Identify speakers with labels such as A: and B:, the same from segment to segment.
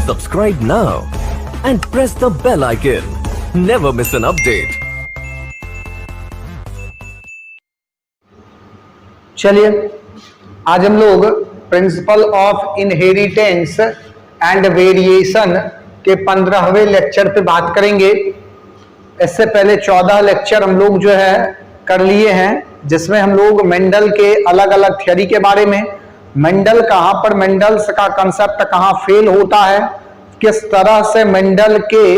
A: Subscribe now and press the bell icon. Never miss an update.
B: चलिए आज हम लोग principle of inheritance and variation के 15वें lecture पे बात करेंगे। इससे पहले 14 लेक्चर हम लोग जो है कर लिए हैं, जिसमें हम लोग मेंडल के अलग अलग थ्योरी के बारे में, मेंडल कहां पर मेंडल्स का कंसेप्ट कहां फेल होता है, किस तरह से मेंडल के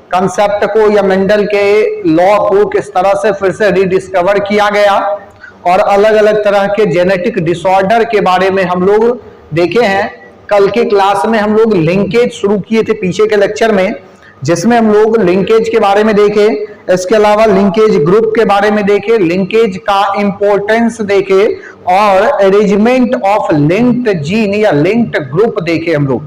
B: कंसेप्ट को या मेंडल के लॉ को किस तरह से फिर से रिडिस्कवर किया गया, और अलग अलग तरह के जेनेटिक डिसऑर्डर के बारे में हम लोग देखे हैं। कल के क्लास में हम लोग लिंकेज शुरू किए थे पीछे के लेक्चर में, जिसमें हम लोग लिंकेज के बारे में देखे, इसके अलावा लिंकेज ग्रुप के बारे में देखे, लिंकेज का इंपॉर्टेंस देखे और अरेंजमेंट ऑफ लिंक्ड जीन या लिंक्ड ग्रुप देखे हम लोग।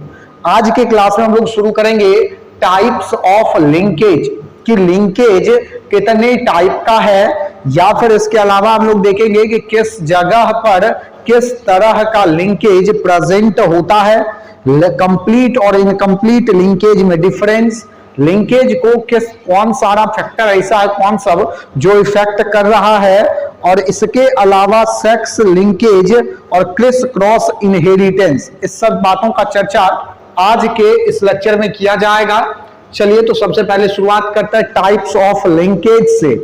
B: आज के क्लास में हम लोग शुरू करेंगे टाइप्स ऑफ लिंकेज, कि लिंकेज कितने टाइप का है, या फिर इसके अलावा हम लोग देखेंगे कि किस जगह पर किस तरह का लिंकेज प्रेजेंट होता है, कंप्लीट और इनकम्प्लीट लिंकेज में डिफरेंस, लिंकेज को कौन सारा फैक्टर ऐसा है कौन सब जो इफेक्ट कर रहा है, और इसके अलावा सेक्स लिंकेज और क्रिस क्रॉस इनहेरिटेंस, इस सब बातों का चर्चा आज के इस लेक्चर में किया जाएगा। चलिए तो सबसे पहले शुरुआत करते हैं टाइप्स ऑफ लिंकेज से।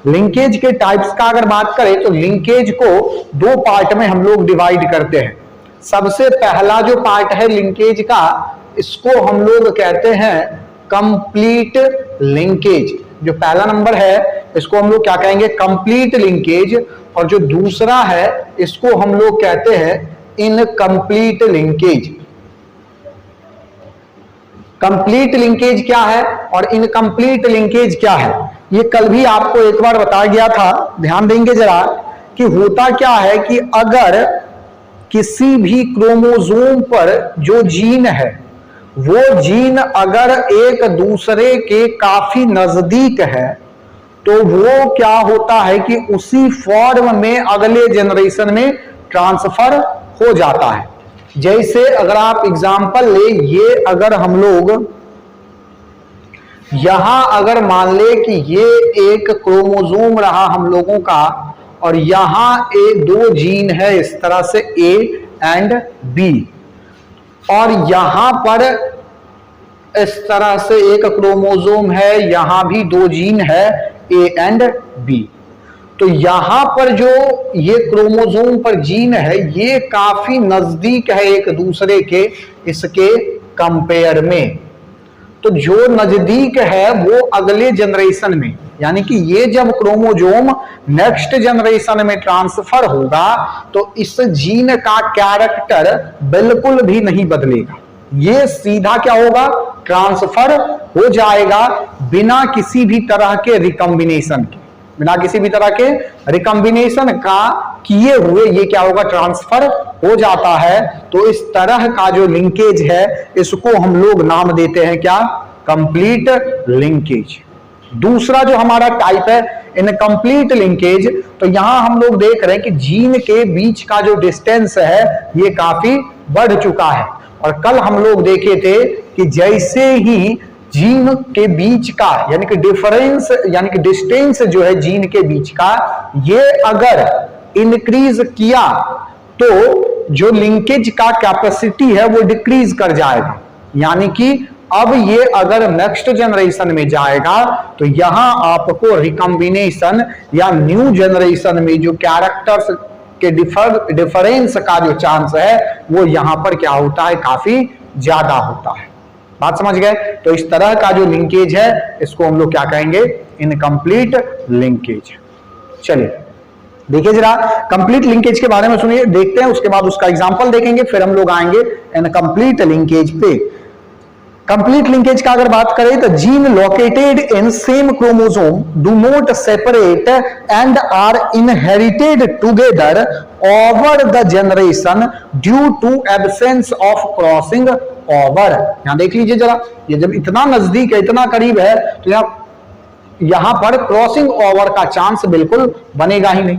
B: लिंकेज के टाइप्स का अगर बात करें तो लिंकेज को दो पार्ट में हम लोग डिवाइड करते हैं। सबसे पहला जो पार्ट है लिंकेज का, इसको हम लोग कहते हैं कंप्लीट लिंकेज। जो पहला नंबर है इसको हम लोग क्या कहेंगे, कंप्लीट लिंकेज, और जो दूसरा है इसको हम लोग कहते हैं इनकम्प्लीट लिंकेज। कंप्लीट लिंकेज क्या है और इनकम्प्लीट लिंकेज क्या है, ये कल भी आपको एक बार बताया गया था, ध्यान देंगे जरा कि होता क्या है कि अगर किसी भी क्रोमोसोम पर जो जीन है वो जीन अगर एक दूसरे के काफी नजदीक है तो वो क्या होता है कि उसी फॉर्म में अगले जनरेशन में ट्रांसफर हो जाता है। जैसे अगर आप एग्जांपल ले, ये अगर हम लोग यहां अगर मान ले कि ये एक क्रोमोसोम रहा हम लोगों का, और यहां दो जीन है इस तरह से ए एंड बी, और यहां पर इस तरह से एक क्रोमोसोम है, यहां भी दो जीन है ए एंड बी। तो यहां पर जो ये क्रोमोसोम पर जीन है ये काफी नजदीक है एक दूसरे के, इसके कंपेयर में। तो जो नजदीक है वो अगले जनरेशन में, यानी कि ये जब क्रोमोसोम नेक्स्ट जनरेशन में ट्रांसफर होगा तो इस जीन का कैरेक्टर बिल्कुल भी नहीं बदलेगा, ये सीधा क्या होगा, ट्रांसफर हो जाएगा बिना किसी भी तरह के रिकॉम्बिनेशन के, बिना किसी भी तरह के रिकॉम्बिनेशन का किए हुए ये क्या होगा, ट्रांसफर हो जाता है। तो इस तरह का जो लिंकेज है इसको हम लोग नाम देते हैं क्या, कंप्लीट लिंकेज। दूसरा जो हमारा टाइप है इनकम्प्लीट लिंकेज, तो यहां हम लोग देख रहे हैं कि जीन के बीच का जो डिस्टेंस है ये काफी बढ़ चुका है, और कल हम लोग देखे थे कि जैसे ही जीन के बीच का यानी कि डिफरेंस यानी कि डिस्टेंस जो है जीन के बीच का, ये अगर इंक्रीज किया तो जो लिंकेज का कैपेसिटी है वो डिक्रीज कर जाएगा, यानी कि अब ये अगर नेक्स्ट जनरेशन में जाएगा तो यहां आपको रिकॉम्बिनेशन या न्यू जनरेशन में जो कैरेक्टर्स के डिफरेंस का जो चांस है वो यहां पर क्या होता है, काफी ज्यादा होता है। बात समझ गए? तो इस तरह का जो लिंकेज है इसको हम लोग क्या कहेंगे, इनकम्प्लीट लिंकेज। चलिए देखिए जरा कंप्लीट लिंकेज के बारे में सुनिए, देखते हैं, उसके बाद उसका एग्जांपल देखेंगे, फिर हम लोग आएंगे इनकम्प्लीट लिंकेज पे। कंप्लीट लिंकेज का अगर बात करें तो gene located in same chromosome do not separate and are inherited together over the generation due to absence of crossing over. यहां देख लीजिए जरा, ये जब इतना नजदीक है, इतना करीब है, तो यहां पर क्रॉसिंग ओवर का चांस बिल्कुल बनेगा ही नहीं।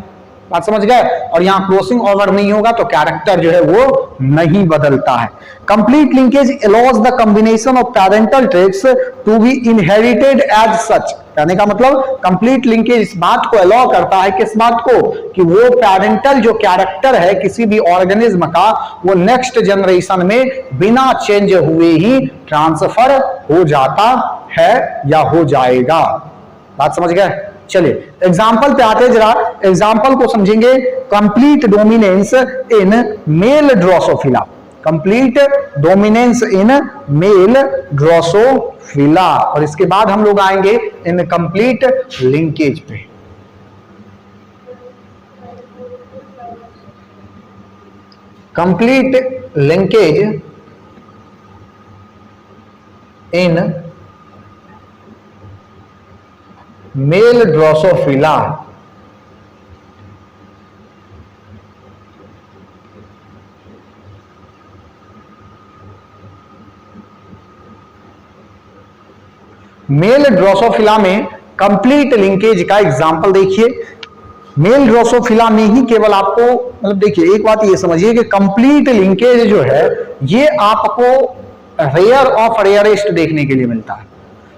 B: बात समझ गए। और यहाँ क्रॉसिंग ओवर नहीं होगा तो कैरेक्टर जो है वो नहीं बदलता है। Complete linkage allows the combination of parental traits to be inherited as such. कहने का मतलब कंप्लीट लिंकेज इस बात को अलाउ करता है, किस बात को, कि वो पैरेंटल जो कैरेक्टर है किसी भी ऑर्गेनिज्म का वो नेक्स्ट जनरेशन में बिना चेंज हुए ही ट्रांसफर हो जाता है या हो जाएगा। बात समझ गए। चलिए एग्जाम्पल पे आते जरा, एग्जाम्पल को समझेंगे। कंप्लीट डोमिनेंस इन मेल ड्रोसोफिला, कंप्लीट डोमिनेंस इन मेल ड्रोसोफिला। और इसके बाद हम लोग आएंगे इन कंप्लीट लिंकेज पे। Complete linkage in male Drosophila. Mail drosophila में कंप्लीट लिंकेज का एग्जाम्पल देखिए। मेल ड्रोसोफिला में ही केवल आपको मतलब देखिए एक बात ये समझिए कि कंप्लीट लिंकेज जो है ये आपको रेयर ऑफ रेयरेस्ट देखने के लिए मिलता है।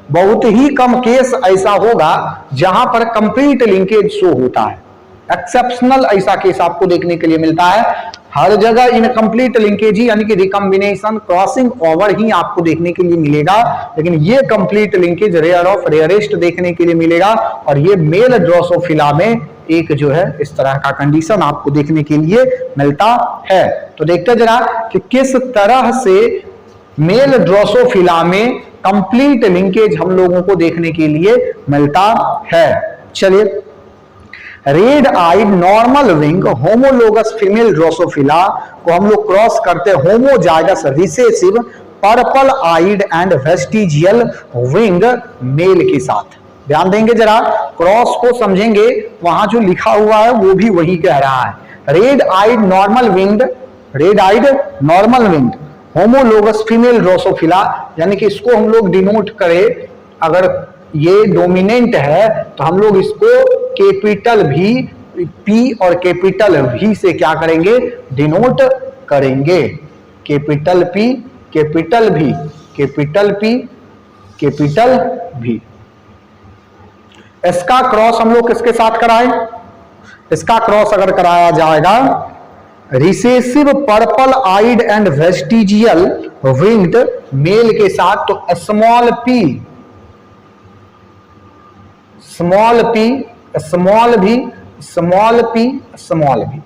B: बहुत ही कम केस ऐसा होगा जहां पर कंप्लीट लिंकेज शो होता है। एक्सेप्शनल ऐसा केस आपको देखने के लिए मिलता है। हर जगह इनकम्प्लीट लिंकेज ही यानी कि रिकॉम्बिनेशन क्रॉसिंग ओवर ही आपको देखने के लिए मिलेगा, लेकिन ये complete linkage rare of rarest देखने के लिए मिलेगा। और ये मेल ड्रोसोफिला में एक जो है इस तरह का कंडीशन आपको देखने के लिए मिलता है। तो देखते जरा कि किस तरह से मेल ड्रोसोफिला में कंप्लीट लिंकेज हम लोगों को देखने के लिए मिलता है। चलिए, red eyed normal wing homologous female drosophila को हम लोग क्रॉस करते homozygous recessive purple eyed and vestigial wing male के साथ। ध्यान देंगे जरा, क्रॉस को समझेंगे, वहां जो लिखा हुआ है वो भी वही कह रहा है। Red eyed normal wing, red eyed normal wing homologous female drosophila, यानी कि इसको हम लोग डिनोट करें, अगर ये डोमिनेंट है तो हम लोग इसको कैपिटल भी पी और कैपिटल भी से क्या करेंगे, डिनोट करेंगे। कैपिटल पी, कैपिटल भी, कैपिटल पी, कैपिटल भी। इसका क्रॉस हम लोग किसके साथ कराएं? इसका क्रॉस अगर कराया जाएगा recessive purple eyed and vestigial winged male के साथ, तो small p, small p, small v, small p, small v,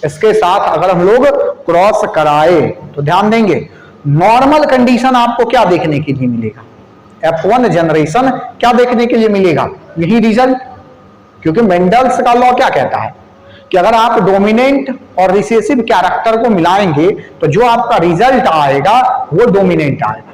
B: इसके साथ अगर हम लोग क्रॉस कराए तो ध्यान देंगे नॉर्मल कंडीशन आपको क्या देखने के लिए मिलेगा, F1 जनरेशन क्या देखने के लिए मिलेगा, यही रिजल्ट। क्योंकि मेंडल्स का लॉ क्या कहता है कि अगर आप डोमिनेंट और रिसेसिव कैरेक्टर को मिलाएंगे तो जो आपका रिजल्ट आएगा वो डोमिनेंट आएगा।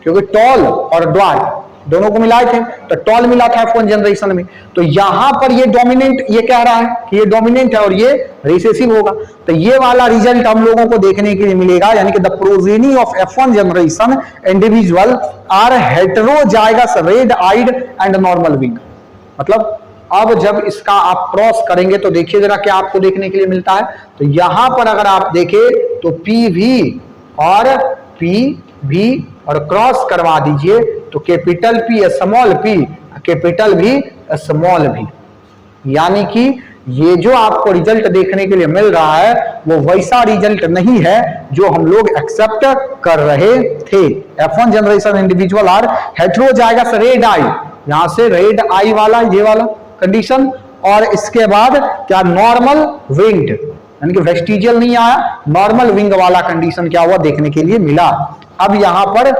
B: क्योंकि टॉल और ड्वार्फ दोनों को मिलाए थे तो टॉल मिला था F1 जनरेशन में, तो यहां पर ये डोमिनेंट, ये कह रहा है कि ये डोमिनेंट है और ये रिसेसिव होगा, तो ये वाला रिजल्ट हम लोगों को देखने के लिए मिलेगा। यानी कि the progeny of F1 generation individual are heterozygous red eyed and normal wing. मतलब अब जब इसका आप क्रॉस करेंगे तो देखिए जरा क्या आपको देखने के लिए मिलता है। तो यहां पर अगर आप देखें तो पी भी और पी भी और क्रॉस करवा दीजिए तो capital P small P, capital भी स्मॉल भी। यानी कि ये जो आपको रिजल्ट देखने के लिए मिल रहा है वो वैसा रिजल्ट नहीं है जो हम लोग एक्सेप्ट कर रहे थे। F1 generation individual are heterozygous red eye, यहां से रेड आई वाला ये वाला कंडीशन, और इसके बाद क्या नॉर्मल विंग्ड, यानी कि वेस्टिजियल नहीं आया, नॉर्मल विंग वाला कंडीशन क्या हुआ देखने के लिए मिला। अब यहां पर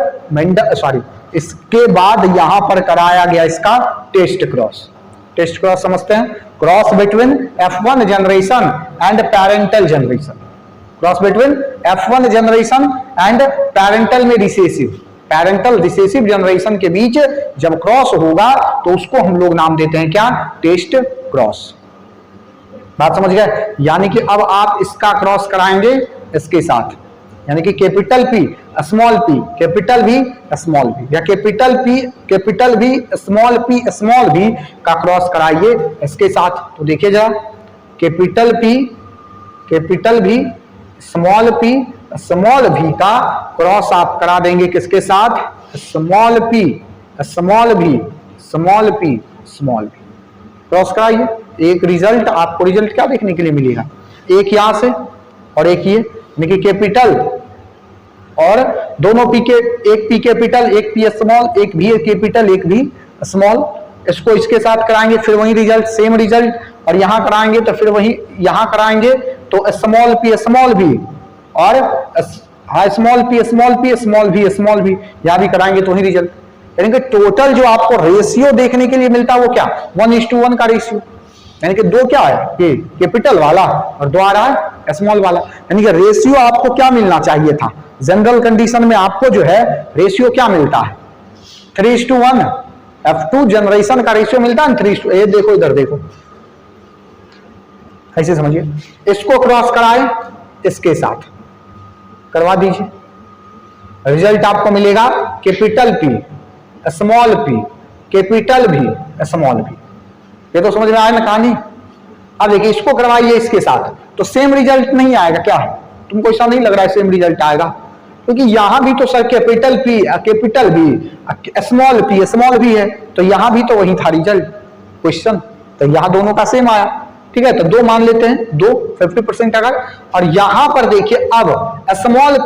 B: इसके बाद यहां पर कराया गया इसका टेस्ट क्रॉस। टेस्ट क्रॉस समझते हैं, cross between F1 generation and parental generation, cross between F1 generation and parental में रिसेसिव, पैरेंटल रिसेसिव जनरेशन के बीच जब क्रॉस होगा तो उसको हम लोग नाम देते हैं क्या, टेस्ट क्रॉस। बात समझ गए। यानी कि अब आप इसका क्रॉस कराएंगे इसके साथ, यानी कि capital P small P, capital भी स्मॉल भी, या कैपिटल पी कैपिटल भी स्मॉल पी स्मॉल भी का क्रॉस कराइए इसके साथ। तो देखिए जरा कैपिटल भी, स्मॉल भी का क्रॉस आप करा देंगे किसके साथ? स्मॉल पी क्रॉस कराइए। एक रिजल्ट आपको, रिजल्ट क्या देखने के लिए मिलेगा? एक यहां से और एक ये, यानी कि कैपिटल और दोनों पी के, एक पी कैपिटल एक पी स्मॉल, एक भी कैपिटल एक भी स्मॉल, इसको इसके साथ कराएंगे फिर वही रिजल्ट, सेम रिजल्ट, और यहां कराएंगे तो फिर वही यहां कराएंगे तो स्मॉल भी और स्मॉल भी यहां भी कराएंगे तो वही रिजल्ट। यानी कि टोटल जो आपको रेशियो देखने के लिए मिलता है वो क्या? 1:1 का रेशियो, यानी कि दो क्या है? ये कैपिटल वाला और दो आ रहा है स्मॉल वाला। यानी कि रेशियो आपको क्या मिलना चाहिए था? जनरल कंडीशन में आपको जो है रेशियो क्या मिलता है? 3:1। F2 जनरेशन का रेशियो मिलता है 3:1। ये देखो, इधर देखो, ऐसे समझिए। इसको क्रॉस कराए इसके साथ, करवा दीजिए, रिजल्ट आपको मिलेगा capital P small P, capital भी स्मॉल भी। ये तो समझ में आया ना कहानी? अब देखिए इसको करवाइए इसके साथ तो सेम रिजल्ट नहीं आएगा क्या? तुमको ऐसा नहीं लग रहा है सेम रिजल्ट आएगा? क्योंकि यहां भी तो सर कैपिटल भी स्मॉल भी है, तो यहां भी तो वही था रिजल्ट क्वेश्चन, तो यहां दोनों का सेम आया। ठीक है, तो दो मान लेते हैं, 2 50% अगर, और यहां पर देखिए अब स्मॉल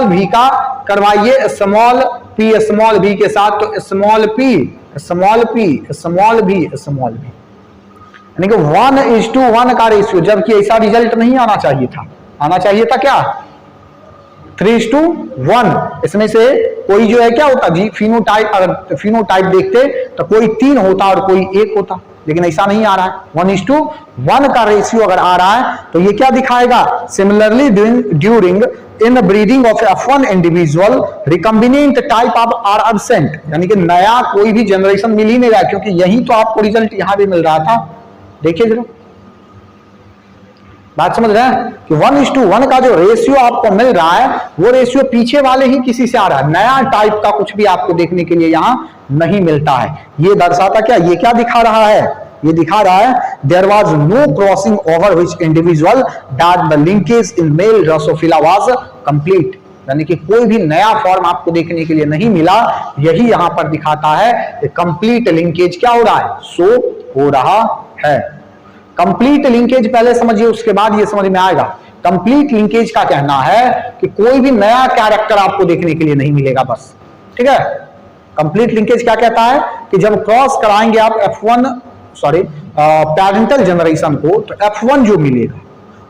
B: भी का करवाइए स्मॉल भी के साथ, तो स्मॉल भी, यानी कि 1:1 का रेशियो, जबकि ऐसा रिजल्ट नहीं आना चाहिए था। आना चाहिए था क्या? 3:1। इसमें से कोई जो है क्या होता जी, फिनोटाइप, अगर फिनोटाइप देखते तो कोई 3 होता और कोई 1 होता, लेकिन ऐसा नहीं आ रहा है। 1:1 का रेशियो अगर आ रहा है तो ये क्या दिखाएगा? Similarly during in breeding of F1 individual recombinant type of are absent, यानी कि नया कोई भी जनरेशन मिल ही नहीं रहा, क्योंकि यही तो आपको रिजल्ट यहां भी मिल रहा था। देखिए जरा, बात समझ रहे हैं कि 1:1 का जो रेशियो आपको मिल रहा है वो रेशियो पीछे वाले ही किसी से आ रहा है, नया टाइप का कुछ भी आपको देखने के लिए यहां नहीं मिलता है। ये दर्शाता क्या? ये क्या दिखा रहा है? ये दिखा रहा है there was no crossing over which individual that the linkage in male drosophila was complete, यानी कि कोई भी नया फॉर्म आपको देखने के लिए नहीं मिला। यही यहां पर दिखाता है कि कंप्लीट लिंकेज क्या हो रहा है? शो हो रहा है। कंप्लीट लिंकेज पहले समझिए, उसके बाद ये समझ में आएगा। कंप्लीट लिंकेज का कहना है कि कोई भी नया कैरेक्टर आपको देखने के लिए नहीं मिलेगा, बस। ठीक है, कंप्लीट लिंकेज क्या कहता है कि जब क्रॉस कराएंगे आप पैरेंटल जनरेशन को, तो F1 जो मिलेगा,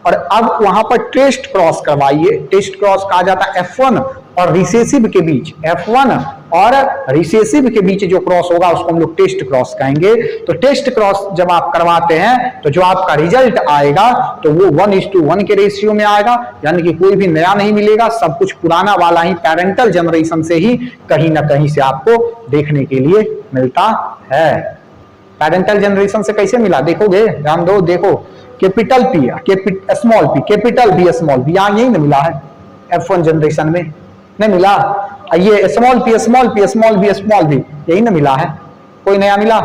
B: और अब वहां पर टेस्ट क्रॉस करवाइए। टेस्ट क्रॉस कहा जाता है F1 और रिसेसिव के बीच, F1 और रिसेसिव के बीच जो क्रॉस होगा उसको हम लोग टेस्ट क्रॉस कहेंगे। तो टेस्ट क्रॉस जब आप करवाते हैं तो जो आपका रिजल्ट आएगा तो वो 1:1 के रेशियो में आएगा, यानी कि कोई भी नया नहीं मिलेगा, सब कुछ पुराना वाला ही पैरेंटल जनरेशन से ही कहीं ना कहीं से आपको देखने के लिए मिलता है। पैरेंटल जनरेशन से कैसे मिला देखोगे, ध्यान दो, देखो capital P small P, capital भी स्मॉल भी, यहां यही नहीं मिला है F1 जनरेशन में, नहीं मिला। ये स्मॉल भी यही ना मिला है। कोई नया मिला?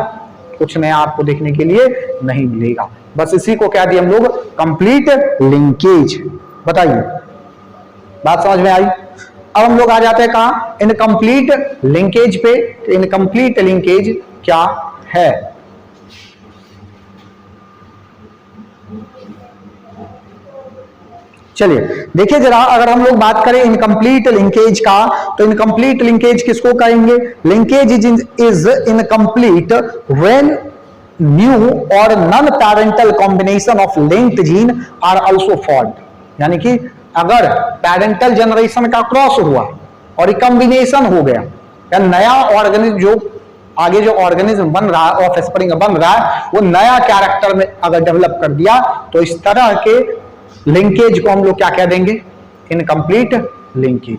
B: कुछ नया आपको देखने के लिए नहीं मिलेगा। बस इसी को क्या दिया हम लोग? Complete linkage. बताइए, बात समझ में आई? अब हम लोग आ जाते हैं कहां? इनकम्प्लीट लिंकेज पे। इनकम्प्लीट लिंकेज क्या है? चलिए देखिए जरा, अगर हम लोग बात करें इनकम्प्लीट लिंकेज का, तो इनकम्प्लीट लिंकेज किसको कहेंगे? Linkage is incomplete when new और non parental combination of linked gene are also formed, यानी कि अगर पैरेंटल जनरेशन का क्रॉस हुआ और रिकॉम्बिनेशन हो गया, या नया ऑर्गेनिज्म जो आगे जो ऑर्गेनिज्म बन रहा है, ऑफस्प्रिंग बन रहा है, वो नया कैरेक्टर में अगर डेवलप कर दिया, तो इस तरह के लिंकेज को हम लोग क्या कह देंगे? Incomplete linkage.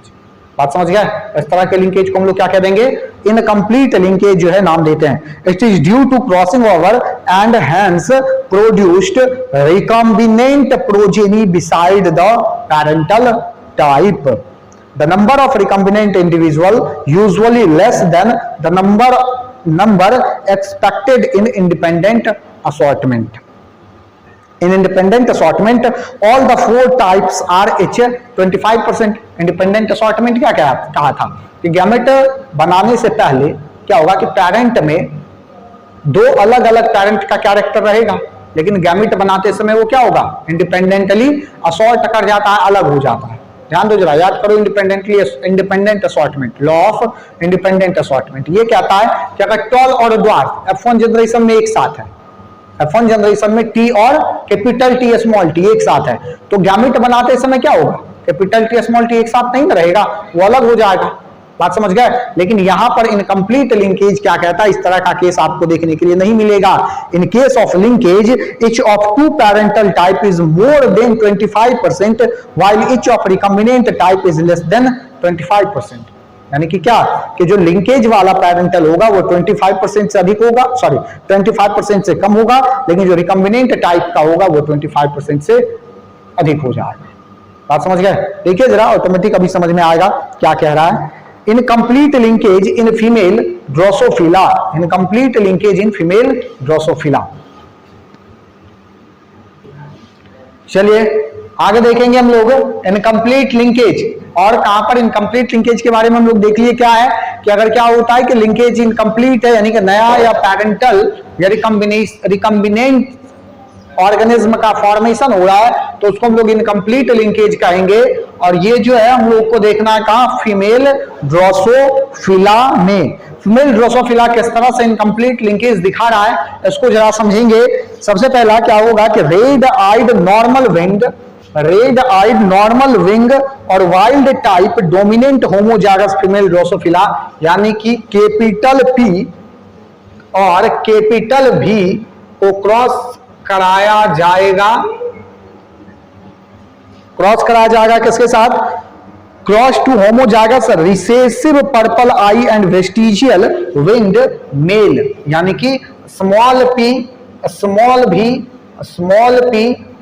B: बात समझ गए? इस तरह के लिंकेज को हम लोग क्या कह देंगे? इनकम्प्लीट लिंकेज जो है नाम देते हैं। It is due to crossing over and hence produced recombinant progeny beside the parental type. The number of recombinant individual usually less than the number expected in independent assortment. In independent assortment, all the 4 types are each 25%. Independent assortment क्या क्या कहा था कि gamete बनाने से पहले क्या होगा कि पेरेंट में 2 अलग अलग पेरेंट का कैरेक्टर रहेगा, लेकिन गैमेट बनाते समय वो क्या होगा, इंडिपेंडेंटली असॉर्ट कर जाता है, अलग हो जाता है। ध्यान दो जरा, याद करो independent assortment, law of independent assortment. ये कहता है कि अगर टॉल और ड्वार्फ F1 जनरेशन में एक साथ है, F1 जनरेशन में T और कैपिटल T स्मॉल t एक साथ है, तो गैमेट बनाते समय क्या होगा, कैपिटल T स्मॉल t एक साथ नहीं रहेगा, वो अलग हो जाएगा। बात समझ गए। लेकिन यहां पर इनकम्प्लीट लिंकेज क्या कहता है, इस तरह का केस आपको देखने के लिए नहीं मिलेगा। इन case of linkage each of 2 parental type is more than 25% while each of recombinant type is less than 25%। यानी कि क्या कि जो लिंकेज वाला पैरेंटल होगा वो 25% से अधिक होगा, सॉरी 25% से कम होगा, लेकिन जो रिकम्बिनेंट टाइप का होगा वो 25% से अधिक हो जाएगा। बात समझ गए। देखिए जरा ऑटोमेटिक अभी समझ में आएगा क्या कह रहा है। Incomplete linkage in female Drosophila, incomplete linkage in female Drosophila. चलिए आगे देखेंगे हम लोग इनकम्प्लीट लिंकेज, और कहां पर इनकम्प्लीट लिंकेज के बारे में हम लोग देख लिए क्या है कि अगर क्या होता है कि लिंकेज इनकम्प्लीट है, यानी कि नया या पैरेंटल या रिकम्बिनेंट ऑर्गेनिज्म का फॉर्मेशन हो रहा है, तो उसको हम लोग इनकम्प्लीट लिंकेज कहेंगे। और ये जो है हम लोग को देखना है कहां, फीमेल ड्रोसोफिला में। फीमेल ड्रोसोफिला किस तरह से इनकम्प्लीट लिंकेज दिखा रहा है, इसको जरा समझेंगे। सबसे पहला क्या होगा कि रेड आइड नॉर्मल विंग और wild type dominant homozygous female drosophila, यानी कि कैपिटल P और कैपिटल V को क्रॉस कराया जाएगा किसके साथ, cross to homozygous recessive purple eye and vestigial winged male, यानी कि स्मॉल p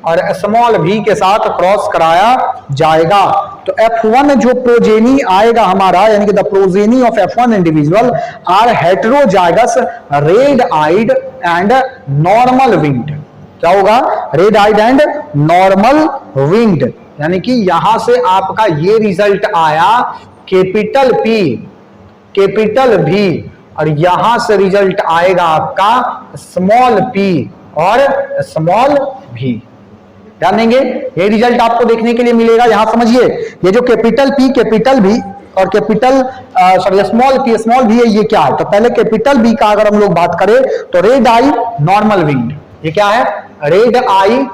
B: और स्मॉल v के साथ क्रॉस कराया जाएगा। तो F1 जो प्रोजेनी आएगा हमारा, यानी कि the progeny of F1 individual are heterozygous red eyed and normal winged. क्या होगा, red eyed and normal winged, यानी कि यहां से आपका ये रिजल्ट आया कैपिटल P कैपिटल V, और यहां से रिजल्ट आएगा आपका स्मॉल p और स्मॉल v। ध्यान देंगे, ये रिजल्ट आपको देखने के लिए मिलेगा। यहां समझिए, ये जो कैपिटल P कैपिटल V और capital small p small v है, ये क्या है। तो पहले कैपिटल B का अगर हम लोग बात करें तो रेड आई नॉर्मल विंग्ड, ये क्या है, रेड आई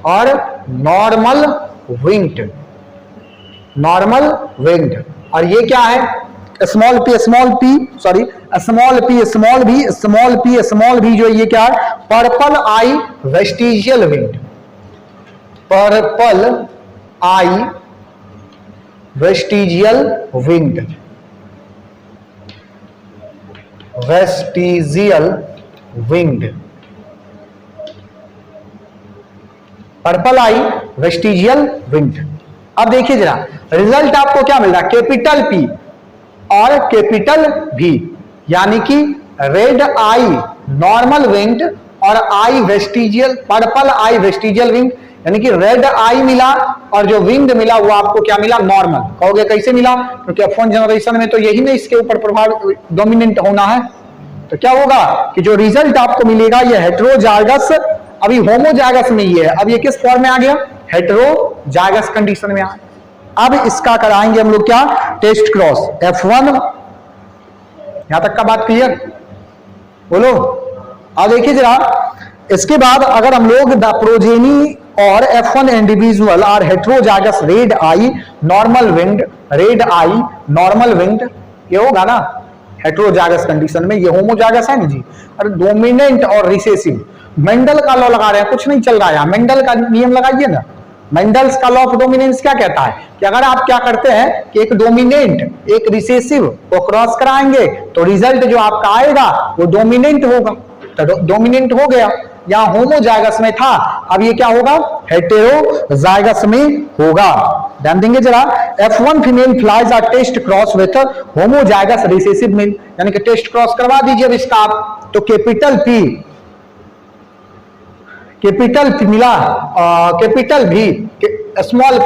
B: और नॉर्मल विंग्ड, और ये क्या है, स्मॉल p स्मॉल v जो ये क्या है, पर्पल आई वेस्टिजियल विंग्ड, पर्पल आई वेस्टिजियल विंग्ड। अब देखिए जरा रिजल्ट आपको क्या मिल रहा है, कैपिटल P और कैपिटल V, यानी कि रेड आई नॉर्मल विंग्ड और आई वेस्टिजियल, पर्पल आई वेस्टिजियल विंग्ड, यानी कि रेड आई मिला और जो विंग्ड मिला वो आपको क्या मिला, नॉर्मल। कहोगे कैसे मिला, क्योंकि F1 जनरेशन में तो यही नहीं इसके ऊपर प्रभाव डोमिनेंट होना है। तो क्या होगा कि जो रिजल्ट आपको मिलेगा ये हेटेरोजाइगस, अभी होमोजाइगस में ही है, अब ये किस फॉर्म में आ गया, हेटेरोजाइगस कंडीशन में आ। अब इसका कराएंगे हम लोग क्या, टेस्ट क्रॉस F1। यहां तक का बात क्लियर, बोलो। अब देखिए जरा इसके बाद अगर हम लोग द प्रोजेनी और F1 individual are heterozygous red eye normal winged, ये होगा ना हेटेरोजाइगस कंडीशन में, ये होमोजाइगस है ना जी। अरे डोमिनेंट और रिसेसिव, मेंडल का लॉ लगा रहे हैं, कुछ नहीं चल रहा है, मेंडल का नियम लगाइए ना। मेंडल्स का लॉ ऑफ डोमिनेंस क्या कहता है कि अगर आप क्या करते हैं कि एक डोमिनेंट एक रिसेसिव को क्रॉस कराएंगे तो रिजल्ट जो आपका आएगा वो डोमिनेंट होगा। तो डोमिनेंट हो गया, यहां होमोजाइगस में था, अब ये क्या होगा, हेटेरोजाइगस में होगा। ध्यान देंगे जरा, F1 female flies are test cross with homozygous recessive male, यानी कि टेस्ट क्रॉस करवा दीजिए अब इसका आप। तो कैपिटल P कैपिटल मिला, कैपिटल भी, स्मॉल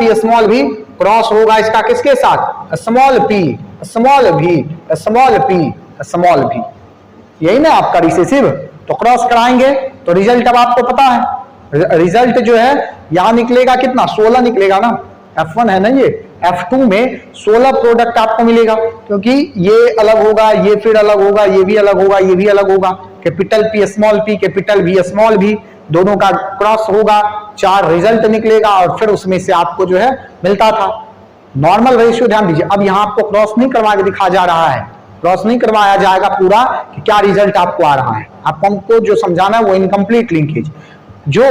B: भी क्रॉस होगा इसका किसके साथ, small p, small v, small p, small भी, यही ना आपका रिसेसिव। तो क्रॉस कराएंगे तो रिजल्ट अब आपको पता है, रिजल्ट जो है यहां निकलेगा कितना, 16 निकलेगा ना, F1 है ना ये, F2 में 16 प्रोडक्ट आपको मिलेगा, क्योंकि ये अलग होगा, ये फिर अलग होगा, ये भी अलग होगा, ये भी अलग होगा, capital P small P, capital भी स्मॉल भी, दोनों का क्रॉस होगा, 4 रिजल्ट निकलेगा और फिर उसमें से आपको जो है मिलता था नॉर्मल रेशियो। ध्यान दीजिए, अब यहां आपको क्रॉस नहीं करवा के दिखा जा रहा है, क्रॉस नहीं करवाया जाएगा पूरा कि क्या रिजल्ट आपको आ रहा है, आपको हमको जो समझाना है वो इनकम्प्लीट लिंकेज। जो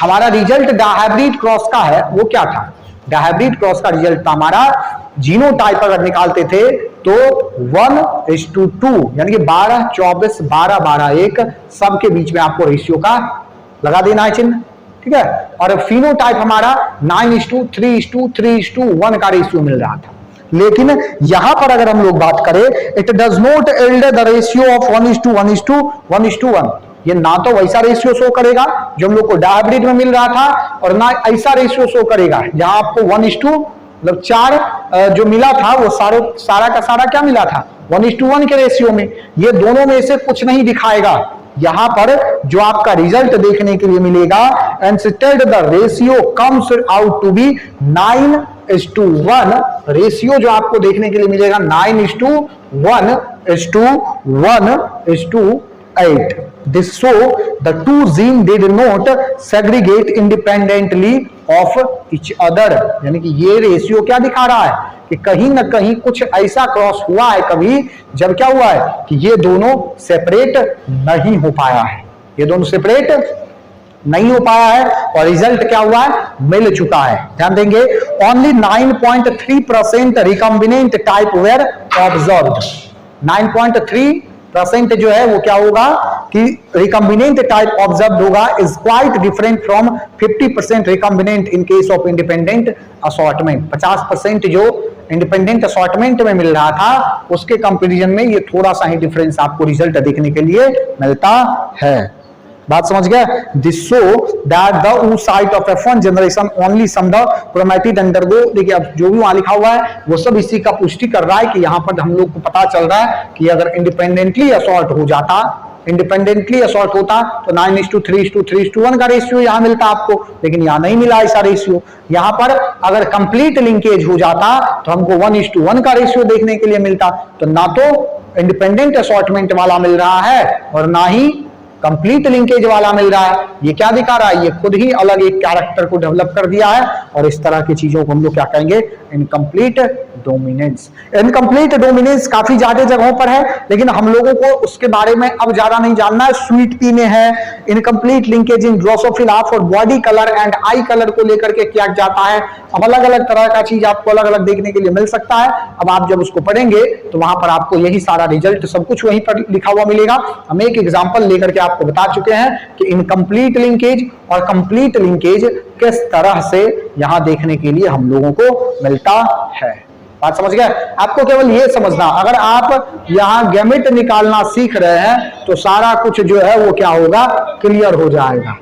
B: हमारा रिजल्ट डायहाइब्रिड क्रॉस का है वो क्या था, डायहाइब्रिड क्रॉस का रिजल्ट था हमारा, जीनोटाइप अगर निकालते थे तो 1:2 यानी कि 12 24 12 12 1 सबके बीच में आपको रेशियो का लगा देना है चिन्ह, ठीक है। और फिनोटाइप हमारा 9:3:3:1 का रेशियो मिल रहा था। लेकिन यहां पर अगर हम लोग बात करें, it does not yield the ratio of 1:1:1:1, ये ना तो वैसा रेशियो शो करेगा जो हम लोग को डायहाइब्रिड में मिल रहा था और ना ऐसा रेशियो शो करेगा जहां आपको 1:, मतलब 4 जो मिला था वो सारा का सारा क्या मिला था, 1:1 के रेशियो में। ये दोनों में से कुछ नहीं दिखाएगा, यहां पर जो आपका रिजल्ट देखने के लिए मिलेगा, instead the ratio comes out to be 9:1, ratio जो आपको देखने के लिए मिलेगा 9:1:1:8। This so the two genes did not segregate independently of each other, यानी कि ये रेशियो क्या दिखा रहा है कि कहीं ना कहीं कुछ ऐसा क्रॉस हुआ है कभी, जब क्या हुआ है कि ये दोनों सेपरेट नहीं हो पाया है, ये दोनों सेपरेट नहीं हो पाया है और रिजल्ट क्या हुआ है, मिल चुका है। ध्यान देंगे, only 9.3% recombinant type were observed, 9.3% जो है वो क्या होगा कि रिकॉम्बिनेंट टाइप ऑब्जर्व होगा, is quite different from 50% recombinant in case of independent assortment. 50% जो इंडिपेंडेंट असॉर्टमेंट में मिल रहा था उसके कंपैरिजन में ये थोड़ा सा ही डिफरेंस आपको रिजल्ट देखने के लिए मिलता है। बात समझ गया, this show that the oocyte of F1 generation only some the chromatid undergo. देखिए अब जो भी वहां लिखा हुआ है वो सब इसी का पुष्टि कर रहा है कि यहां पर हम लोग को पता चल रहा है कि अगर इंडिपेंडेंटली असॉर्ट हो जाता, इंडिपेंडेंटली असॉर्ट होता तो 9:3:3:1 का रेशियो यहां मिलता आपको, लेकिन यहां नहीं मिला ऐसा रेशियो। यहां पर अगर कंप्लीट लिंकेज हो जाता तो हमको 1:1 का रेशियो देखने के लिए मिलता। तो ना तो इंडिपेंडेंट असॉर्टमेंट वाला मिल रहा है और ना ही कंप्लीट लिंकेज वाला मिल रहा है। ये क्या दिखा रहा है, ये खुद ही अलग एक कैरेक्टर को डेवलप कर दिया है और इस तरह की चीजों को हम लोग क्या कहेंगे, इनकम्प्लीट डोमिनेंस। इनकम्प्लीट डोमिनेंस काफी ज्यादा जगहों पर है, लेकिन हम लोगों को उसके बारे में अब ज्यादा नहीं जानना है। स्वीट पी में है incomplete linkage in Drosophila for body colour and I colour को लेकर के किया जाता है। अब अलग अलग तरह का चीज आपको अलग अलग देखने के लिए मिल सकता है। अब आप जब उसको पढ़ेंगे तो वहां पर आपको यही सारा रिजल्ट सब कुछ वहीं पर लिखा हुआ मिलेगा। हम एक एग्जांपल लेकर के आपको बता चुके हैं कि इनकम्प्लीट लिंकेज और कंप्लीट लिंकेज किस तरह से यहां देखने के लिए हम लोगों को मिलता है। बात समझ गए? आपको केवल ये समझना, अगर आप यहां गैमेट निकालना सीख रहे हैं तो सारा कुछ जो है वो क्या होगा, क्लियर हो जाएगा।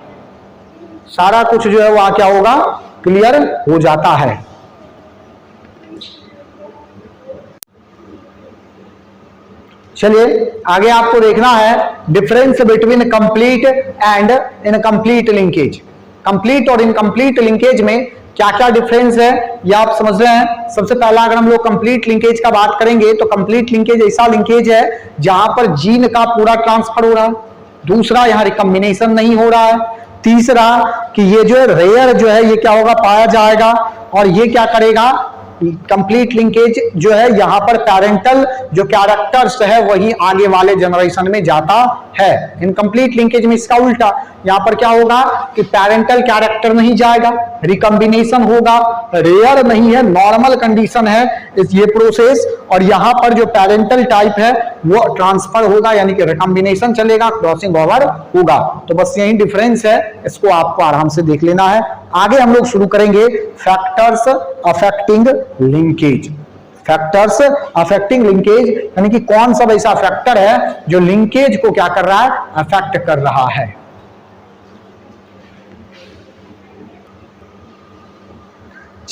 B: सारा कुछ जो है वहां क्या होगा, क्लियर हो जाता है। चलिए आगे आपको देखना है difference between complete and incomplete linkage. Complete और इनकम्प्लीट लिंकेज में क्या क्या डिफरेंस है ये आप समझ रहे हैं। सबसे पहला अगर हम लोग कंप्लीट लिंकेज का बात करेंगे तो कंप्लीट लिंकेज ऐसा लिंकेज है जहां पर जीन का पूरा ट्रांसफर हो रहा है। दूसरा, यहां रिकॉम्बिनेशन नहीं हो रहा है। तीसरा कि ये जो है रेयर जो है ये क्या होगा, पाया जाएगा। और ये क्या करेगा, कंप्लीट लिंकेज जो है यहां पर पैरेंटल जो कैरेक्टर्स है वही आगे वाले जनरेशन में जाता है। इनकम्प्लीट लिंकेज में इसका उल्टा, यहां पर क्या होगा कि पैरेंटल कैरेक्टर नहीं जाएगा, रिकॉम्बिनेशन होगा, रेयर नहीं है, नॉर्मल कंडीशन है इस ये प्रोसेस। और यहां पर जो पैरेंटल टाइप है वो ट्रांसफर होगा, यानी कि रिकॉम्बिनेशन चलेगा, क्रॉसिंग ओवर होगा। तो बस यही डिफरेंस है, इसको आपको आराम से देख लेना है। आगे हम लोग शुरू करेंगे factors affecting linkage. Factors affecting linkage यानी कि कौन सा ऐसा फैक्टर है जो लिंकेज को क्या कर रहा है, अफेक्ट कर रहा है।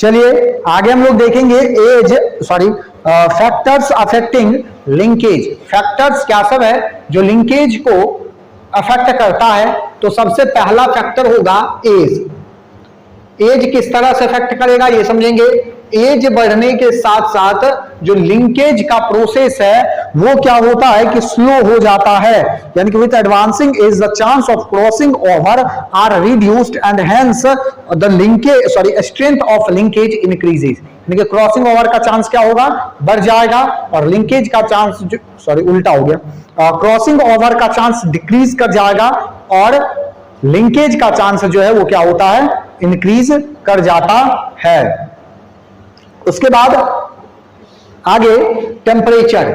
B: चलिए आगे हम लोग देखेंगे फैक्टर्स अफेक्टिंग लिंकेज। फैक्टर्स क्या सब है जो लिंकेज को अफेक्ट करता है। तो सबसे पहला फैक्टर होगा एज। एज किस तरह से अफेक्ट करेगा ये समझेंगे। एज बढ़ने के साथ साथ जो लिंकेज का प्रोसेस है वो क्या होता है कि स्लो हो जाता है, यानी कि with advancing age the chance of crossing over are reduced and hence the linkage strength of linkage increases. यानी कि क्रॉसिंग ओवर का चांस क्या होगा, बढ़ जाएगा, और लिंकेज का चांस उल्टा हो गया, क्रॉसिंग ओवर का चांस डिक्रीज कर जाएगा और लिंकेज का चांस जो है वो क्या होता है, इंक्रीज कर जाता है। उसके बाद आगे टेम्परेचर।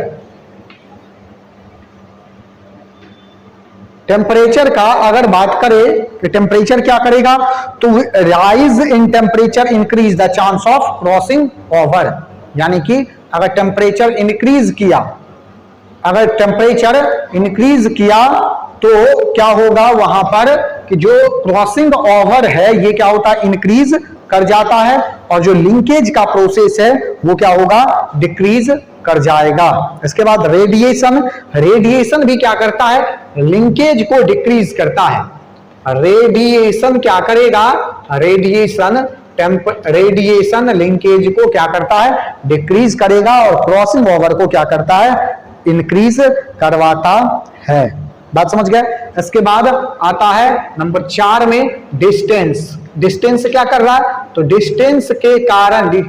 B: टेम्परेचर का अगर बात करें कि टेम्परेचर क्या करेगा, तो rise in temperature increase the chance of crossing over. यानी कि अगर टेम्परेचर इंक्रीज किया, अगर टेम्परेचर इंक्रीज किया तो क्या होगा वहां पर कि जो क्रॉसिंग ओवर है ये क्या होता है, इंक्रीज कर जाता है, और जो लिंकेज का प्रोसेस है वो क्या होगा, डिक्रीज कर जाएगा। इसके बाद रेडिएशन। रेडिएशन भी क्या करता है, लिंकेज को डिक्रीज करता है। रेडिएशन क्या करेगा, रेडिएशन लिंकेज को क्या करता है, डिक्रीज करेगा, और क्रॉसिंग ओवर को क्या करता है, इंक्रीज करवाता है। बात समझ गए। इसके बाद आता है नंबर 4 में डिस्टेंस। डिस्टेंस क्या कर रहा है, तो डिस्टेंस के कारण,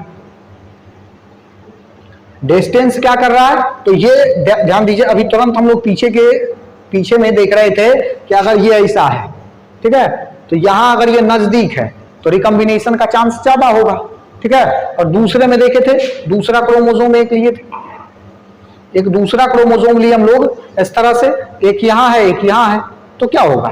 B: डिस्टेंस क्या कर रहा है, तो ये ध्यान दीजिए। अभी तुरंत हम लोग पीछे में देख रहे थे कि अगर ये ऐसा है, ठीक है, तो यहां अगर ये नजदीक है तो रिकॉम्बिनेशन का चांस ज्यादा होगा, ठीक है। और दूसरे में देखे थे, दूसरा क्रोमोसोम एक लिए थे, एक दूसरा क्रोमोसोम लिए हम लोग इस तरह से, एक यहां है एक यहां है, तो क्या होगा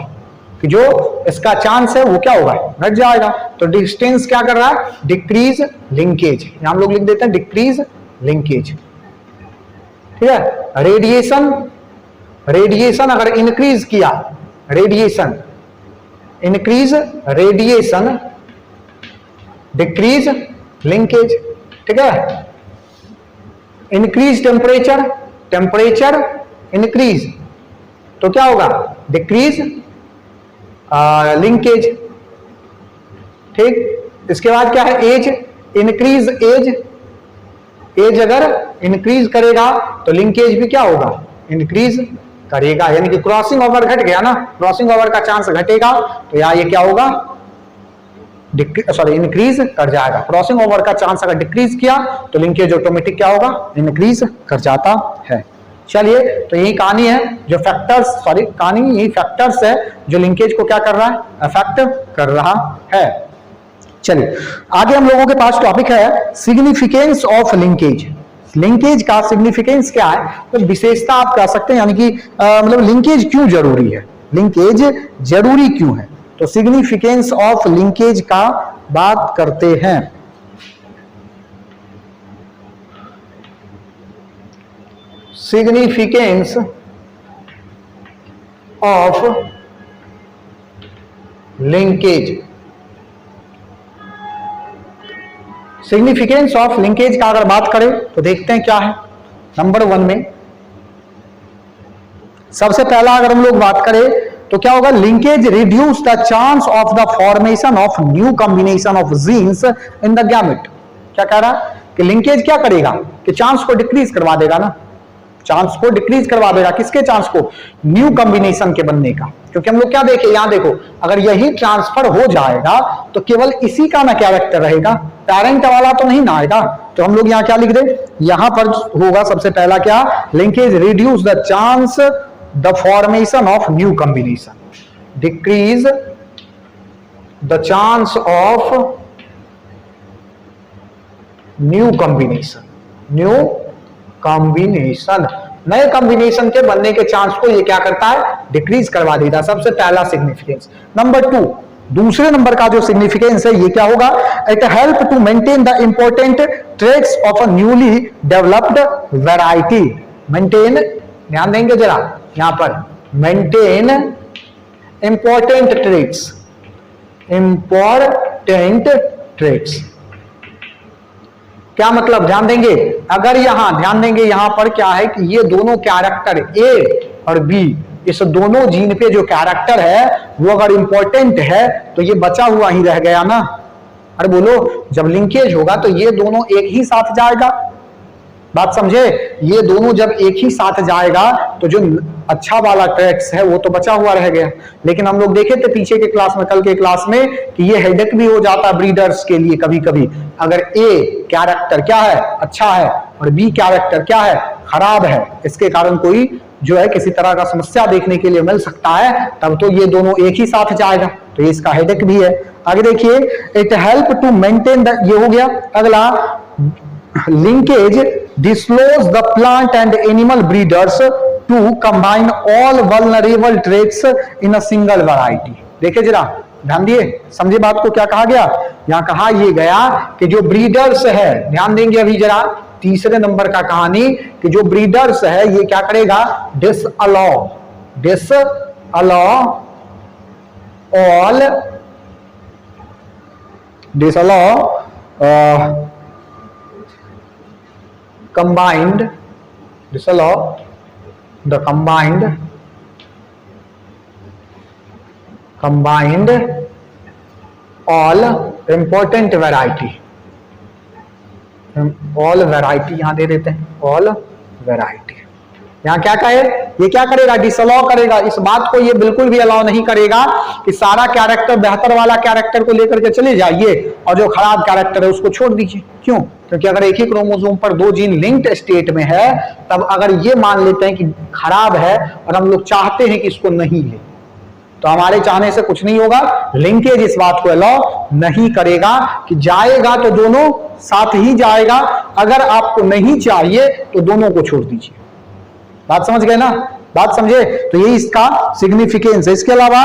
B: कि जो इसका चांस है वो क्या होगा, घट जाएगा। तो डिस्टेंस क्या कर रहा है, डिक्रीज लिंकेज। यहां हम लोग लिख देते हैं डिक्रीज लिंकेज, ठीक है। रेडिएशन, रेडिएशन अगर इंक्रीज किया, radiation increase, radiation decrease linkage, ठीक है। इंक्रीज टेम्परेचर, टेम्परेचर इंक्रीज तो क्या होगा, डिक्रीज लिंकेज, ठीक। इसके बाद क्या है, एज। इंक्रीज एज, एज अगर इंक्रीज करेगा तो लिंकेज भी क्या होगा, इंक्रीज करेगा। यानी कि क्रॉसिंग ओवर घट गया ना, क्रॉसिंग ओवर का चांस घटेगा तो यहां ये क्या होगा, इंक्रीज कर जाएगा। क्रॉसिंग ओवर का चांस अगर डिक्रीज किया तो लिंकेज ऑटोमेटिक क्या होगा, इंक्रीज कर जाता है। चलिए, तो यही कहानी है जो फैक्टर्स, यही फैक्टर्स है जो लिंकेज को क्या कर रहा है, अफेक्ट कर रहा है। चलिए आगे हम लोगों के पास टॉपिक है सिग्निफिकेंस ऑफ लिंकेज। लिंकेज का सिग्निफिकेंस क्या है, तो विशेषता आप कह सकते हैं, यानी कि मतलब लिंकेज क्यों जरूरी है, लिंकेज जरूरी क्यों है। तो सिग्निफिकेंस ऑफ लिंकेज का बात करते हैं। Significance of linkage. Significance of linkage का अगर बात करें तो देखते हैं क्या है। नंबर 1 में सबसे पहला अगर हम लोग बात करें तो क्या होगा, linkage reduce the chance of the formation of new combination of genes in the gamete. क्या कह रहा है कि लिंकेज क्या करेगा कि चांस को डिक्रीज करवा देगा ना, चांस को डिक्रीज करवा देगा। किसके चांस को, न्यू कॉम्बिनेशन के बनने का। क्योंकि हम लोग क्या देखे, यहां देखो, अगर यही ट्रांसफर हो जाएगा तो केवल इसी का ना क्या वेक्टर रहेगा, पेरेंट वाला तो नहीं ना आएगा। तो हम लोग यहां क्या लिख दे, यहां पर होगा सबसे पहला क्या, linkage reduce the chance the formation of new combination, decrease the chance of new combination, new combination, नए कॉम्बिनेशन के बनने के चांस को ये क्या करता है, डिक्रीज करवा देता। सबसे पहला सिग्निफिकेंस। नंबर 2, दूसरे नंबर का जो सिग्निफिकेंस है ये क्या होगा, it help to maintain the important traits of a newly developed variety. Maintain, ध्यान देंगे जरा यहां पर, maintain important traits, important traits, क्या मतलब, ध्यान देंगे, अगर यहां ध्यान देंगे, यहां पर क्या है कि ये दोनों कैरेक्टर ए और बी, इस दोनों जीन पे जो कैरेक्टर है वो अगर इंपॉर्टेंट है तो ये बचा हुआ ही रह गया ना। अरे बोलो, जब लिंकेज होगा तो ये दोनों एक ही साथ जाएगा, बात समझे, ये दोनों जब एक ही साथ जाएगा तो जो अच्छा वाला ट्रैक्स है वो तो बचा हुआ रह गया। लेकिन हम लोग देखे थे पीछे के क्लास में, कल के क्लास में, कि ये हेडेक भी हो जाता है ब्रीडर्स के लिए कभी कभी, अगर ए कैरेक्टर क्या है, अच्छा है, और बी कैरेक्टर क्या है, खराब है, इसके कारण कोई जो है किसी तरह का समस्या देखने के लिए मिल सकता है, तब तो ये दोनों एक ही साथ जाएगा, तो ये इसका हेडेक भी है। आगे देखिए, it help to maintain the, ये हो गया। अगला, linkage disclose the plant and animal breeders to combine all vulnerable traits in a single variety। देखिए जरा, ध्यान दिए, समझे बात को, क्या कहा गया, यहां कहा ये गया कि जो ब्रीडर्स है, ध्यान देंगे अभी जरा तीसरे नंबर का कहानी, कि जो ब्रीडर्स है ये क्या करेगा, disallow disallow the combined all important variety, यहां दे देते हैं, all variety, यहां क्या कहे, ये क्या करेगा, डिसअलाउ करेगा, इस बात को ये बिल्कुल भी अलाउ नहीं करेगा कि सारा कैरेक्टर, बेहतर वाला कैरेक्टर को लेकर के चले जाइए और जो खराब कैरेक्टर है उसको छोड़ दीजिए। क्यों? क्योंकि अगर एक ही क्रोमोसोम पर दो जीन लिंक्ड स्टेट में है, तब अगर ये मान लेते हैं कि खराब है और हम लोग चाहते हैं कि इसको नहीं ले, तो हमारे चाहने से कुछ नहीं होगा। लिंकेज इस बात को अलाउ नहीं करेगा कि जाएगा तो दोनों साथ ही जाएगा, अगर आपको नहीं चाहिए तो दोनों को छोड़ दीजिए। बात समझ गए ना, बात समझे, तो ये इसका सिग्निफिकेंस है। इसके अलावा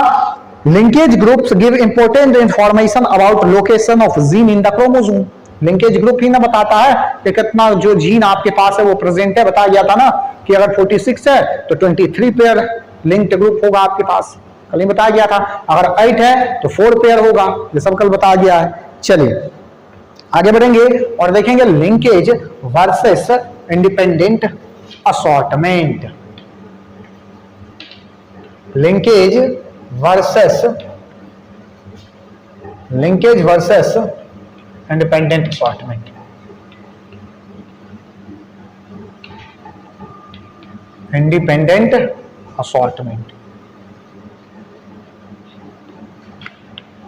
B: linkage groups give important information about location of gene in the chromosome. Linkage group ही ना बताता है कि कितना जो जीन आपके पास है वो प्रेजेंट है। बताया गया था ना कि अगर 46 है तो 23 पेयर लिंक्ड ग्रुप होगा आपके पास, कल ही बताया गया था। अगर 8 है तो 4 पेयर होगा, ये सब कल बताया गया है। चलिए आगे बढ़ेंगे और देखेंगे linkage versus independent assortment. Linkage versus independent assortment. Independent assortment,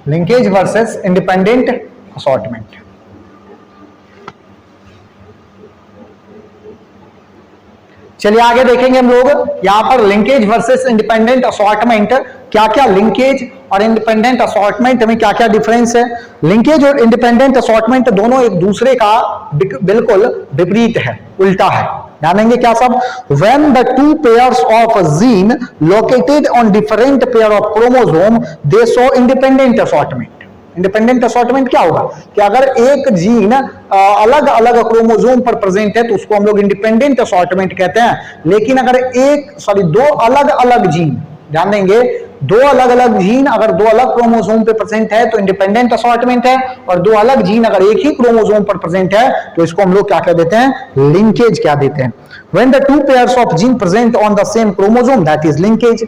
B: linkage versus independent assortment. चलिए आगे देखेंगे हम लोग यहां पर लिंकेज वर्सेस इंडिपेंडेंट असॉर्टमेंट, क्या क्या लिंकेज और इंडिपेंडेंट असॉर्टमेंट में क्या क्या डिफरेंस है। लिंकेज और इंडिपेंडेंट असॉर्टमेंट दोनों एक दूसरे का बिल्कुल विपरीत है, उल्टा है। ध्यान देंगे क्या सब, when the two pairs of gene located on different pair of chromosome they show independent assortment। Independent assortment क्या होगा कि अगर एक जीन अलग अलग क्रोमोसोम पर प्रेजेंट है तो उसको हम लोग इंडिपेंडेंट असॉर्टमेंट कहते हैं। लेकिन अगर दो अलग अलग जीन, ध्यान देंगे, दो अलग अलग जीन अगर दो अलग क्रोमोसोम पे प्रेजेंट है तो इंडिपेंडेंट असॉर्टमेंट है, और दो अलग जीन अगर एक ही क्रोमोसोम पर प्रेजेंट है तो इसको हम लोग क्या कह देते हैं, लिंकेज क्या देते हैं। When the two pairs of gene present on the same chromosome, that is linkage.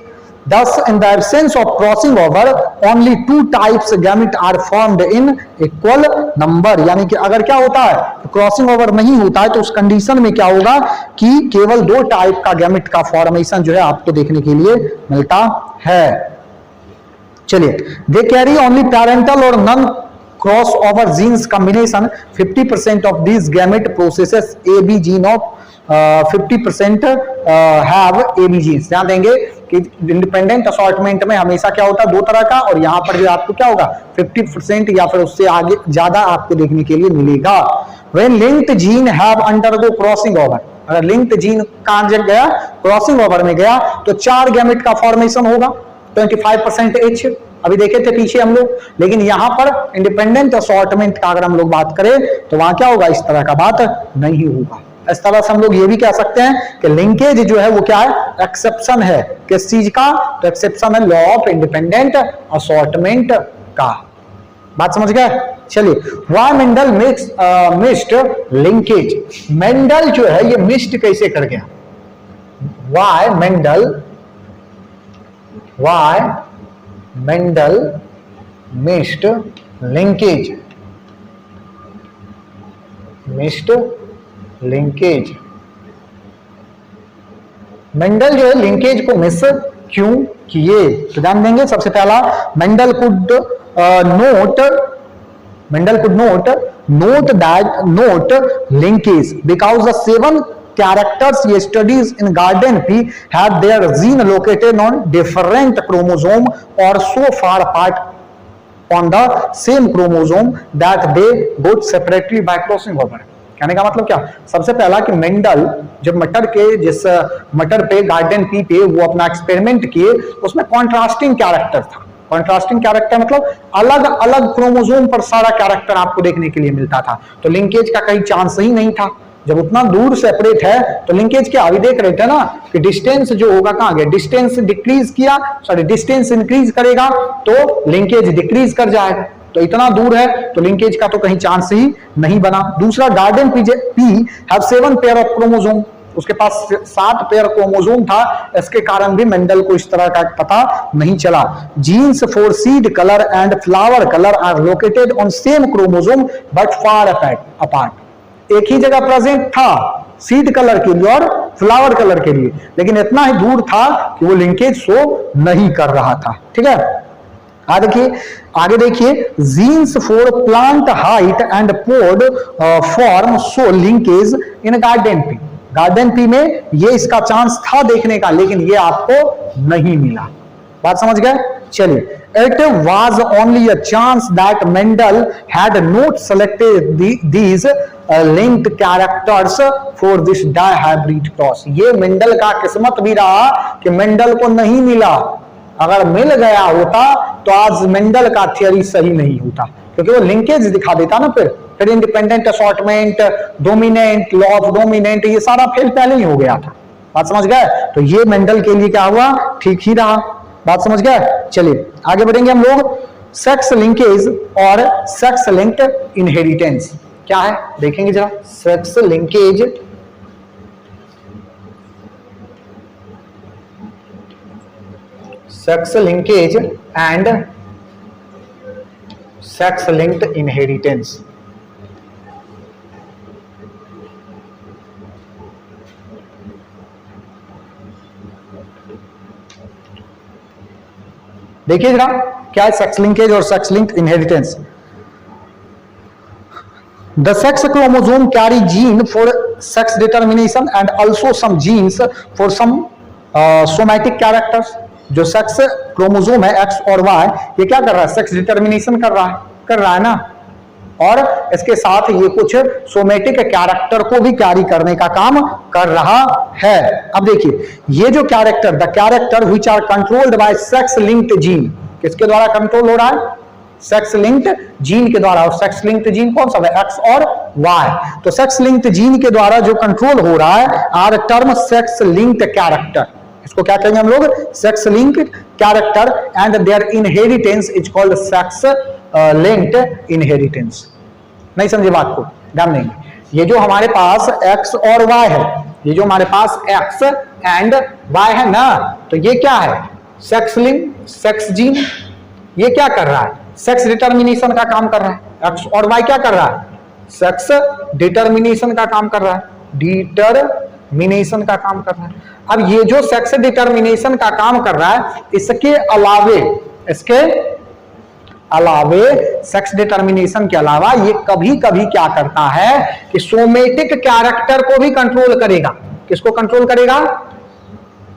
B: Thus, in the absence of crossing over, only two types gamete are formed in equal number। यानी कि अगर क्या होता है, crossing over नहीं होता है तो उस कंडीशन में क्या होगा कि केवल दो टाइप का गैमेट का फॉर्मेशन जो है आपको देखने के लिए मिलता है। चलिए, दे कैरी ओनली पैरेंटल और non cross over genes combination. 50% of these gamete processes AB gene of 50% have AB genes। ध्यान देंगे कि इंडिपेंडेंट असॉर्टमेंट में हमेशा क्या होता है, दो तरह का, और यहां पर जो आपको क्या होगा 50% या फिर उससे आगे ज्यादा आपको देखने के लिए मिलेगा। When linked gene have undergo crossing over, अगर लिंक्ड जीन कहां जग गया, क्रॉसिंग ओवर में गया, तो 4 गैमेट का फॉर्मेशन होगा 25% H। अभी देखे थे पीछे हम लोग, लेकिन यहां पर इंडिपेंडेंट असॉर्टमेंट का अगर हम लोग बात करें तो वहां क्या होगा, इस तरह का बात नहीं होगा। इस तरह से हम लोग ये भी कह सकते हैं कि लिंकेज जो है वो क्या है, एक्सेप्शन है। किस चीज का, तो एक्सेप्शन है लॉ ऑफ इंडिपेंडेंट असॉर्टमेंट का। बात समझ गए? चलिए, why Mendel missed linkage. Mendel जो है ये मिस्ड कैसे कर गया? Why Mendel missed linkage. Mendel जो है लिंकेज को मिस क्यों किए? तो ध्यान देंगे, सबसे पहला Mendel could note linkage because the 7 characters he studies in garden P had their gene located on different chromosome or so far apart on the same chromosome that they got separately by crossing over। कहने का मतलब क्या? सबसे पहला कि Mendel जब जिस मटर पे गार्डन पी पे वो अपना एक्सपेरिमेंट किए, उसमें कॉन्ट्रास्टिंग कैरेक्टर था। कॉन्ट्रास्टिंग कैरेक्टर मतलब अलग अलग क्रोमोसोम पर सारा कैरेक्टर आपको देखने के लिए मिलता था, तो लिंकेज का कहीं चांस ही नहीं था। जब उतना दूर सेपरेट है तो लिंकेज क्या? अभी देख रहे थे ना कि डिस्टेंस जो होगा कहां गया? डिस्टेंस डिक्रीज किया, सॉरी डिस्टेंस इंक्रीज करेगा तो लिंकेज डिक्रीज कर जाएगा। तो इतना दूर है तो लिंकेज का तो कहीं चांस ही नहीं बना। दूसरा, garden pea have 7 pair of chromosome, उसके पास 7 पेयर क्रोमोसोम था, इसके कारण भी मेंडल को इस तरह का पता नहीं चला। Genes for seed colour and flower colour are located on same chromosome but far apart. एक ही जगह प्रेजेंट था सीड कलर के लिए और फ्लावर कलर के लिए, लेकिन इतना ही दूर था कि वो लिंकेज शो नहीं कर रहा था। ठीक है, आगे देखिए, genes for plant height and pod form show linkage in garden pea में ये इसका चांस था देखने का, लेकिन ये आपको नहीं मिला। बात समझ गए? चलिए, it was only a chance that Mendel had not selected these linked characters for this dihybrid cross. ये मेंडल का किस्मत भी रहा कि मेंडल को नहीं मिला। अगर मिल गया होता तो आज मेंडल का थियरी सही नहीं होता, क्योंकि वो लिंकेज दिखा देता ना। फिर independent assortment, dominant, law of dominant, ये सारा फेल पहले ही हो गया था। बात समझ गए? तो ये मेंडल के लिए क्या हुआ? ठीक ही रहा। बात समझ गए? चलिए आगे बढ़ेंगे हम लोग। सेक्स लिंकेज और सेक्स लिंक्ड इनहेरिटेंस क्या है देखेंगे जरा। Sex linkage and sex linked inheritance. देखिए जरा क्या है सेक्स लिंकेज और sex linked inheritance. The sex chromosome carry gene for sex determination and also some genes for some somatic characters। जो सेक्स क्रोमोसोम है एक्स और वाई, ये क्या कर रहा है? सेक्स डिटर्मिनेशन कर रहा है ना, और इसके साथ ये कुछ सोमेटिक कैरेक्टर को भी कैरी करने का काम कर रहा है। अब देखिए, ये जो character, the character which are controlled by sex linked gene, किसके द्वारा कंट्रोल हो रहा है? सेक्स लिंक्ड जीन के द्वारा। और सेक्स लिंक्ड जीन कौन सा है? एक्स और वाई। तो सेक्स लिंक्ड जीन के द्वारा जो कंट्रोल हो रहा है are term sex linked character. इसको क्या कहेंगे हम लोग? Sex linked character and their inheritance is called sex linked inheritance. नहीं समझे बात को? ध्यान देंगे। ये जो हमारे पास एक्स और वाई है, ये जो हमारे पास एक्स एंड वाई है ना, तो ये क्या है? Sex link, sex gene. ये क्या कर रहा है? सेक्स डिटर्मिनेशन का काम कर रहा है। एक्स और वाई क्या कर रहा है? सेक्स डिटर्मिनेशन का काम कर रहा है, डिटर्मिनेशन का काम कर रहा है। अब ये जो सेक्स डिटर्मिनेशन का काम कर रहा है, इसके अलावे सेक्स डिटर्मिनेशन के अलावा ये कभी कभी क्या करता है कि सोमेटिक कैरेक्टर को भी कंट्रोल करेगा। किसको कंट्रोल करेगा?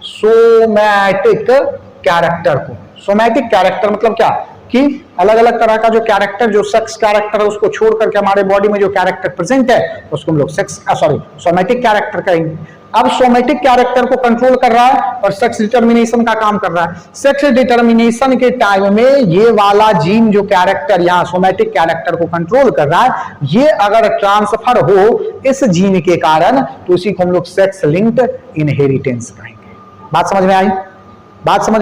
B: सोमैटिक कैरेक्टर को। सोमैटिक कैरेक्टर मतलब क्या? कि अलग अलग तरह का जो कैरेक्टर, जो सेक्स कैरेक्टर है, उसको छोड़ करके हमारे बॉडी में जो कैरेक्टर प्रेजेंट है उसको हम लोग सोमैटिक कैरेक्टर कहेंगे। अब सोमैटिक कैरेक्टर को कंट्रोल कर रहा है और सेक्स डिटर्मिनेशन का काम कर रहा है। सेक्स डिटर्मिनेशन के टाइम में ये वाला जीन जो कैरेक्टर यहाँ सोमैटिक कैरेक्टर को कंट्रोल कर रहा है, ये अगर ट्रांसफर हो इस जीन के कारण तो इसी को हम लोग सेक्स लिंक्ड इनहेरिटेंस कहेंगे। बात समझ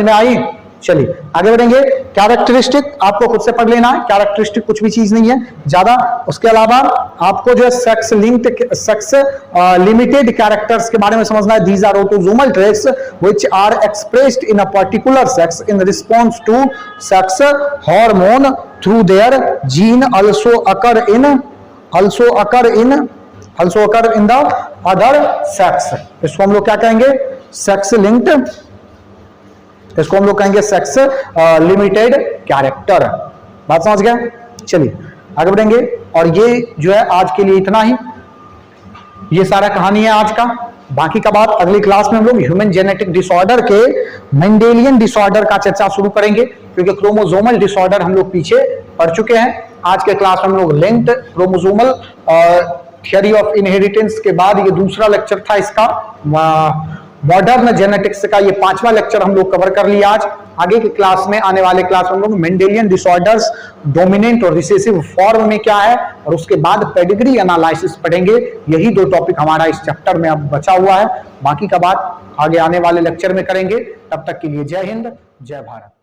B: में आई? चलिए आगे बढ़ेंगे। कैरेक्टरिस्टिक आपको खुद से पढ़ लेना है, कैरेक्टरिस्टिक कुछ भी चीज नहीं है ज्यादा। उसके अलावा आपको जो है sex linked, sex limited characters के बारे में समझना है। These are autosomal traits which are expressed in a particular sex in response to sex hormone through their gene also occur in the other sex। इसको हम लोग क्या कहेंगे, सेक्स लिंक्ड, इसको हम लोग कहेंगे सेक्स लिमिटेड कैरेक्टर। बात समझ गए? चलिए आगे बढ़ेंगे। और ये जो है आज के लिए इतना ही, ये सारा कहानी है आज का। बाकी का बात अगली क्लास में हम लोग ह्यूमन जेनेटिक डिसऑर्डर के मेंडेलियन डिसऑर्डर का चर्चा शुरू करेंगे, क्योंकि क्रोमोसोमल डिसऑर्डर हम लोग पीछे पढ़ चुके हैं। आज के क्लास में हम लोग linked chromosomal theory of inheritance के बाद ये दूसरा लेक्चर था इसका, मॉडर्न जेनेटिक्स का ये 5वां लेक्चर हम लोग कवर कर लिया आज। आगे की क्लास में, आने वाले क्लास में हम लोग मेंडेलियन डिसऑर्डर्स डोमिनेंट और रिसेसिव फॉर्म में क्या है, और उसके बाद पेडिग्री एनालिसिस पढ़ेंगे। यही 2 टॉपिक हमारा इस चैप्टर में अब बचा हुआ है। बाकी का बात आगे आने वाले लेक्चर में करेंगे। तब तक के लिए जय हिंद, जय भारत।